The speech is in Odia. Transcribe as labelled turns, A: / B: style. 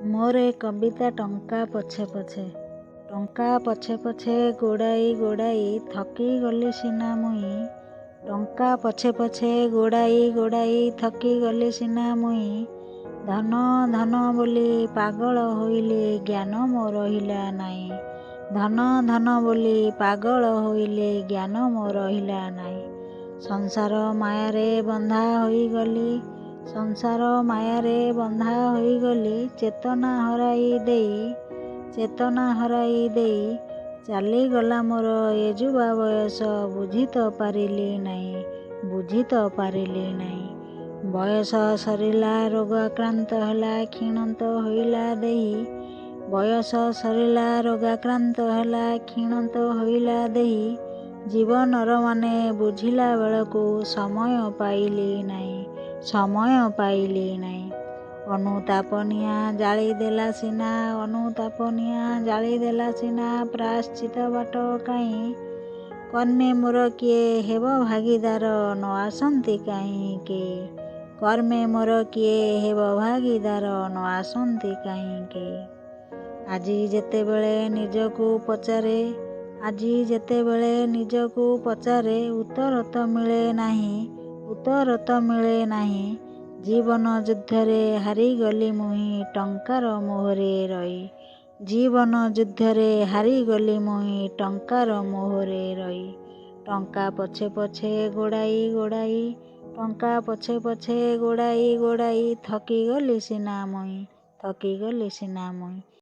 A: ମୋର ଏ କବିତା ଟଙ୍କା ପଛେ ପଛେ। ଟଙ୍କା ପଛେ ପଛେ ଗୋଡ଼ାଇ ଗୋଡ଼ାଇ ଥକି ଗଲି ସିନା ମୁଇଁ। ଟଙ୍କା ପଛେ ପଛେ ଗୋଡ଼ାଇ ଗୋଡ଼ାଇ ଥକି ଗଲି ସିନା ମୁଇଁ। ଧନ ଧନ ବୋଲି ପାଗଳ ହୋଇଲି ଜ୍ଞାନ ମୋ ରହିଲା ନାହିଁ। ଧନ ଧନ ବୋଲି ପାଗଳ ହୋଇଲେ ଜ୍ଞାନ ମୋ ରହିଲା ନାହିଁ। ସଂସାର ମାୟାରେ ବନ୍ଧା ହୋଇଗଲି। ସଂସାର ମାୟାରେ ବନ୍ଧା ହୋଇଗଲି। ଚେତନା ହରାଇ ଦେଇ ଚାଲିଗଲା ମୋର ଏ ଯୁବା ବୟସ। ବୁଝି ତ ପାରିଲି ନାହିଁ। ବୟସ ସରିଲା ରୋଗ ଆକ୍ରାନ୍ତ ହେଲା କ୍ଷୀଣନ୍ତ ହୋଇଲା ଦେହି। ବୟସ ସରିଲା ରୋଗାକ୍ରାନ୍ତ ହେଲା କ୍ଷୀଣନ୍ତ ହୋଇଲା ଦେହି। ଜୀବନର ମାନେ ବୁଝିଲା ବେଳକୁ ସମୟ ପାଇଲି ନାହିଁ। ଅନୁତାପ ନିଆଁ ଜାଳିଦେଲା ସିନା ପ୍ରାୟଶ୍ଚିତ ବାଟ କାହିଁ। କର୍ମେ ମୋର କିଏ ହେବ ଭାଗୀଦାର ନ ଆସନ୍ତି କାହିଁକି। କର୍ମେ ମୋର କିଏ ହେବ ଭାଗୀଦାର ନ ଆସନ୍ତି କାହିଁକି। ଆଜି ଯେତେବେଳେ ନିଜକୁ ପଚାରେ ଉତ୍ତର ତ ମିଳେ ନାହିଁ। ଜୀବନ ଯୁଦ୍ଧରେ ହାରିଗଲି ମୁହିଁ ଟଙ୍କାର ମୋହରେ ରହି। ଜୀବନ ଯୁଦ୍ଧରେ ହାରିଗଲି ମୁହିଁ ଟଙ୍କାର ମୋହରେ ରହି। ଟଙ୍କା ପଛେ ପଛେ ଗୋଡ଼ାଇ ଥକିଗଲି ସିନା ମୁଇଁ।